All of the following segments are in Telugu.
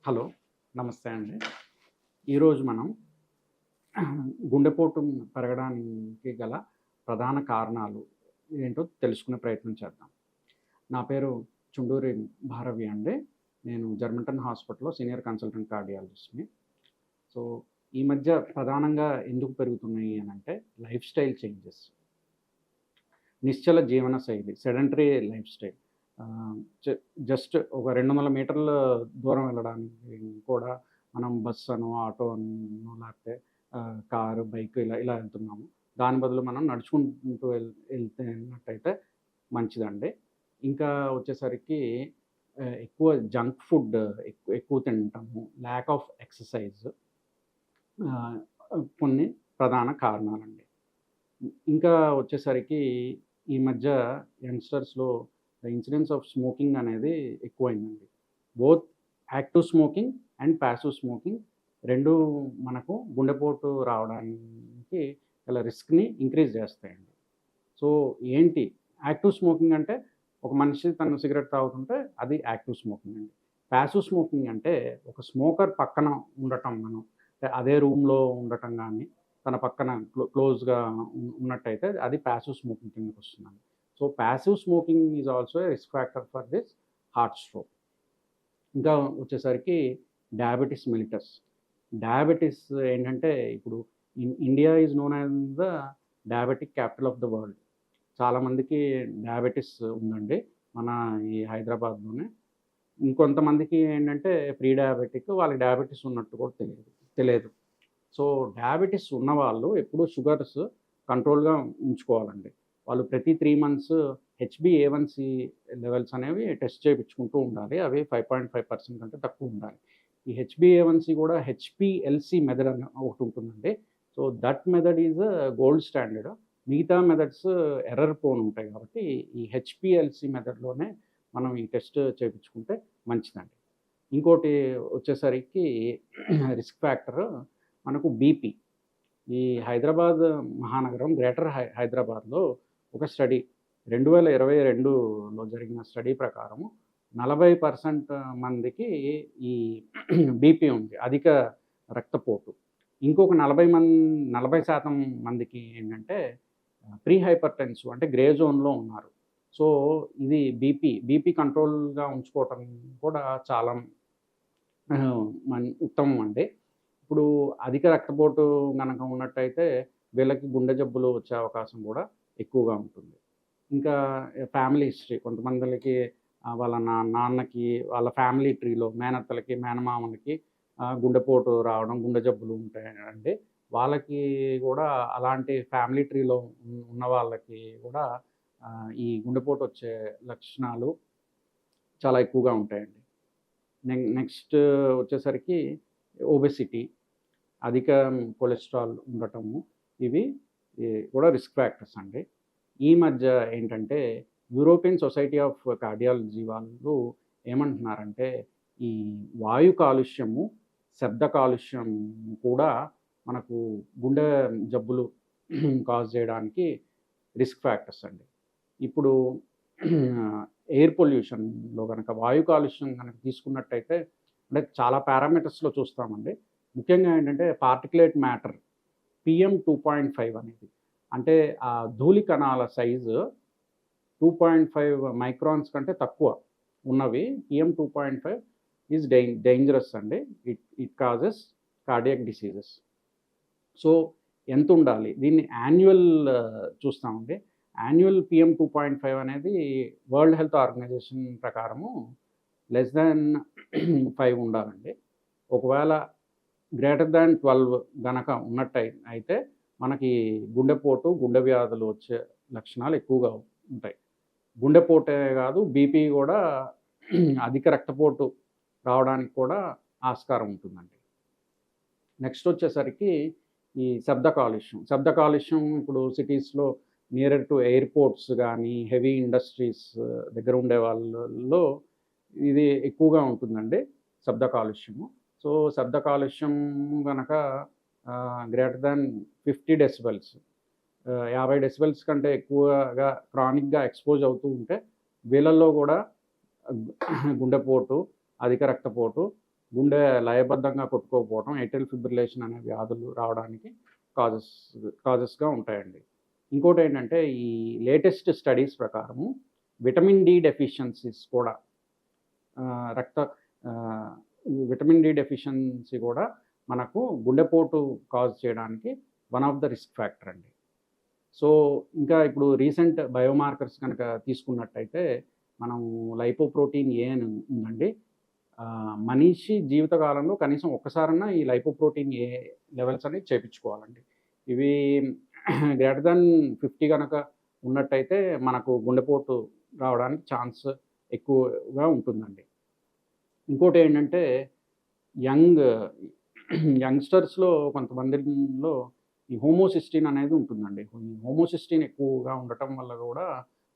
హలో. నమస్తే అండి. ఈరోజు మనం గుండెపోటు పెరగడానికి గల ప్రధాన కారణాలు ఏంటో తెలుసుకునే ప్రయత్నం చేద్దాం. నా పేరు చుండూరి భారవి అండి. నేను జర్మంటన్ హాస్పిటల్‌లో సీనియర్ కన్సల్టెంట్ కార్డియాలజిస్ట్‌ని. సో, ఈ మధ్య ప్రధానంగా ఎందుకు పెరుగుతున్నాయి అనంటే లైఫ్ స్టైల్ చేంజెస్. నిశ్చల జీవనశైలి, సెడెంటరీ లైఫ్ స్టైల్. ఆహ్, జ జస్ట్ ఒక 200 మీటర్ల దూరం వెళ్ళడానికి కూడా మనం బస్ అనో, ఆటో అనో లేకపోతే కారు, బైక్ ఇలా వెళ్తున్నాము. దాని బదులు మనం నడుచుకుంటూ ఎళ్ళినట్టయితే మంచిదండి. ఇంకా వచ్చేసరికి ఎక్కువ జంక్ ఫుడ్ ఎక్కువ తింటాము. ల్యాక్ ఆఫ్ ఎక్సర్‌సైజ్ ఆహ్, కొన్ని ప్రధాన కారణాలండి. ఇంకా వచ్చేసరికి ఈ మధ్య యంగ్‌స్టర్స్‌లో ద ఇన్సిడెన్స్ ఆఫ్ స్మోకింగ్ అనేది ఎక్కువైందండి. Both active smoking and passive smoking 2 మనకు గుండెపోటు రావడానికి గల రిస్క్‌ని ఇంక్రీజ్ చేస్తాయండి. సో, ఏంటి యాక్టివ్ స్మోకింగ్ అంటే ఒక మనిషి తను సిగరెట్ తాగుతుంటే అది యాక్టివ్ స్మోకింగ్ అండి. పాసివ్ స్మోకింగ్ అంటే ఒక స్మోకర్ పక్కన ఉండటం మనం. అదే రూమ్‌లో ఉండటం గానీ, తన పక్కన క్లోజ్‌గా ఉన్నట్టయితే అది పాసివ్ స్మోకింగ్ కిందకొస్తుందండి. So, passive smoking is also a risk factor for this heart stroke. ఇంకా వచ్చేసరికి డయాబెటిస్ మెలిటస్. డయాబెటిస్ ఏంటంటే ఇప్పుడు India is known as the diabetic capital of the world. చాలామందికి డయాబెటిస్ ఉందండి. మన ఈ హైదరాబాద్‌లోనే. ఇంకొంతమందికి ఏంటంటే ప్రీ డయాబెటిక్ వాళ్ళకి డయాబెటిస్ ఉన్నట్టు కూడా తెలియదు. సో, డయాబెటిస్ ఉన్నవాళ్ళు ఎప్పుడూ షుగర్స్ కంట్రోల్‌గా ఉంచుకోవాలండి. వాళ్ళు ప్రతి 3 మంత్స్ హెచ్‌బీఏవన్‌సీ లెవెల్స్ అనేవి టెస్ట్ చేపించుకుంటూ ఉండాలి. అవి 5.5% కంటే తక్కువ ఉండాలి. ఈ హెచ్‌బీఏవన్‌సీ కూడా హెచ్‌పీఎల్‌సీ మెథడ్ అని ఒకటుంటుందండి. So, that method is gold standard. మిగతా మెథడ్స్ ఎర్రర్ ప్రోన్ ఉంటాయి కాబట్టి, ఈ హెచ్‌పీఎల్‌సీ మెథడ్‌లోనే మనం ఈ టెస్ట్ చేపించుకుంటే మంచిదండి. ఇంకోటి వచ్చేసరికి రిస్క్ ఫ్యాక్టర్ మనకు బీపీ. ఈ హైదరాబాద్ మహానగరం గ్రేటర్ హైదరాబాద్‌లో ఒక స్టడీ 2022లో జరిగిన స్టడీ ప్రకారము 40% మందికి ఈ బీపీ ఉంది. అధిక రక్తపోటు. ఇంకొక 40% మందికి ఏంటంటే ప్రీ హైపర్‌టెన్సివ్ అంటే గ్రే జోన్‌లో ఉన్నారు. సో, ఇది బీపీ కంట్రోల్‌గా ఉంచుకోవటం కూడా చాలా ఉత్తమం అండి. ఇప్పుడు అధిక రక్తపోటు గనక ఉన్నట్టయితే వీళ్ళకి గుండె జబ్బులు వచ్చే అవకాశం గూడా ఎక్కువగా ఉంటుంది. ఇంకా ఫ్యామిలీ హిస్టరీ కొంతమందికి వాళ్ళ నాన్నకి వాళ్ళ ఫ్యామిలీ ట్రీలో మేనత్తలకి, మేనమామలకి గుండెపోటు రావడం, గుండె జబ్బులు ఉంటాయండి. వాళ్ళకి గూడా అలాంటి ఫ్యామిలీ ట్రీలో ఉన్న వాళ్ళకి గూడా ఈ గుండెపోటు వచ్చే లక్షణాలు చాలా ఎక్కువగా ఉంటాయండి. నెక్స్ట్ వచ్చేసరికి ఒబెసిటీ, అధిక కొలెస్ట్రాల్ ఉండటము. ఇవి కూడా రిస్క్ ఫ్యాక్టర్స్ అండి. ఈ మధ్య ఏంటంటే యూరోపియన్ సొసైటీ ఆఫ్ కార్డియాలజీ వాళ్ళు ఏమంటున్నారంటే, ఈ వాయు కాలుష్యము, శబ్ద కాలుష్యం కూడా మనకు గుండె జబ్బులు కాజ్ చేయడానికి రిస్క్ ఫ్యాక్టర్స్ అండి. ఇప్పుడు ఎయిర్ పొల్యూషన్‌లో గనక వాయు కాలుష్యం గనక తీసుకున్నట్టయితే అంటే చాలా పారామీటర్స్‌లో చూస్తామండి. ముఖ్యంగా ఏంటంటే పార్టిక్యులేట్ మ్యాటర్ పీఎం 2.5 అనేది. అంటే ఆ ధూళి కణాల సైజు 2.5 మైక్రాన్స్ కంటే తక్కువ ఉన్నవి పీఎం 2.5 ఈజ్ డేంజరస్ అండి. It causes cardiac diseases. So, ఎంతుండాలి? దీన్ని యాన్యువల్ చూస్తామండి. యాన్యువల్ పీఎం 2.5 అనేది వరల్డ్ హెల్త్ ఆర్గనైజేషన్ ప్రకారము లెస్ థాన్ 5 ఉండాలండి. ఒకవేళ గ్రేటర్ థాన్ 12 గనక అయితే మనకి గుండెపోటు, గుండె వ్యాధులు వచ్చే లక్షణాలు ఎక్కువగా ఉంటాయి. గుండెపోటే గాదు బీపీ గూడా అధిక రక్తపోటు రావడానికి కూడా ఆస్కారం ఉంటుందండి. నెక్స్ట్ వచ్చేసరికి ఈ శబ్ద కాలుష్యం. శబ్ద కాలుష్యం ఇప్పుడు సిటీస్‌లో నియరర్ టు ఎయిర్‌పోర్ట్స్ గానీ, హెవీ ఇండస్ట్రీస్ దగ్గర ఉండే వాళ్ళలో ఇది ఎక్కువగా ఉంటుందండి శబ్ద కాలుష్యము. సో, శబ్ద కాలుష్యం గనక గ్రేటర్ థాన్ 50 డెసిబెల్స్ 50 డెసిబెల్స్ కంటే ఎక్కువగా క్రానిక్‌గా ఎక్స్‌పోజ్ అవుతూ ఉంటే వీళ్ళల్లో గూడా గుండెపోటు, అధిక రక్తపోటు గుండె లయబద్ధంగా కొట్టుకోకపోవడం, ఏట్రియల్ ఫిబ్రిలేషన్ అనే వ్యాధులు రావడానికి కాజెస్ కాజెస్‌గా ఉంటాయండి. ఇంకోటేంటంటే ఈ లేటెస్ట్ స్టడీస్ ప్రకారము విటమిన్ డి డెఫిషియన్సీస్ కూడా రక్త ఆహ్, విటమిన్ డి డెఫిషియన్సీ కూడా మనకు గుండెపోటు కాజ్ చేయడానికి one of the risk factor అండి. సో, ఇంకా ఇప్పుడు రీసెంట్ బయోమార్కర్స్ గనక తీసుకున్నట్టయితే, మనం లైపోప్రోటీన్ ఏ అని ఉందండి. మనిషి జీవితకాలంలో కనీసం ఒక్కసారన్నా ఈ లైపోప్రోటీన్ ఏ లెవెల్స్ అనేవి చేపించుకోవాలండి. ఇవి గ్రేటర్ దాన్ 50 గనక ఉన్నట్టయితే మనకు గుండెపోటు రావడానికి ఛాన్స్ ఎక్కువగా ఉంటుందండి. ఇంకోటేంటంటే యంగ్ యంగ్‌స్టర్స్‌లో కొంతమందిలో ఈ హోమోసిస్టిన్ అనేది ఉంటుందండి. ఈ హోమోసిస్టిన్ ఎక్కువగా ఉండటం వల్ల గూడా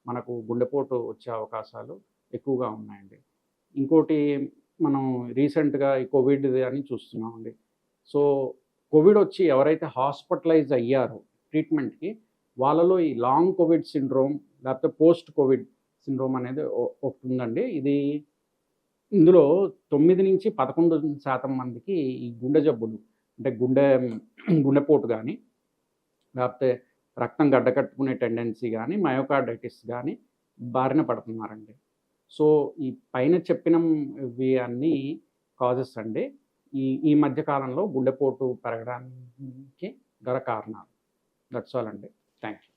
మనకు గుండెపోటు వచ్చే అవకాశాలు ఎక్కువగా ఉన్నాయండి. ఇంకోటి మనం రీసెంట్‌గా ఈ కోవిడ్‌ది అని చూస్తున్నామండి. సో, కోవిడొచ్చి ఎవరైతే హాస్పిటలైజ్ అయ్యారో ట్రీట్మెంట్‌కి, వాళ్ళలో ఈ లాంగ్ కోవిడ్ సిండ్రోమ్ లేకపోతే పోస్ట్ కోవిడ్ సిండ్రోమ్ అనేది ఒకటుందండి. ఇందులో 9-11% మందికి ఈ గుండె జబ్బులు అంటే గుండెపోటు గాని, లేపోతే రక్తం గడ్డకట్టుకునే టెండెన్సీ గాని, మయోకార్డైటిస్ గాని బారిన పడుతున్నారండి. సో, ఈ పైన చెప్పినవి అన్నీ కాజెస్ అండి. ఈ ఈ మధ్య కాలంలో గుండెపోటు పెరగడానికి గల కారణాలు. దట్స్ ఆల్ అండి. Thank you.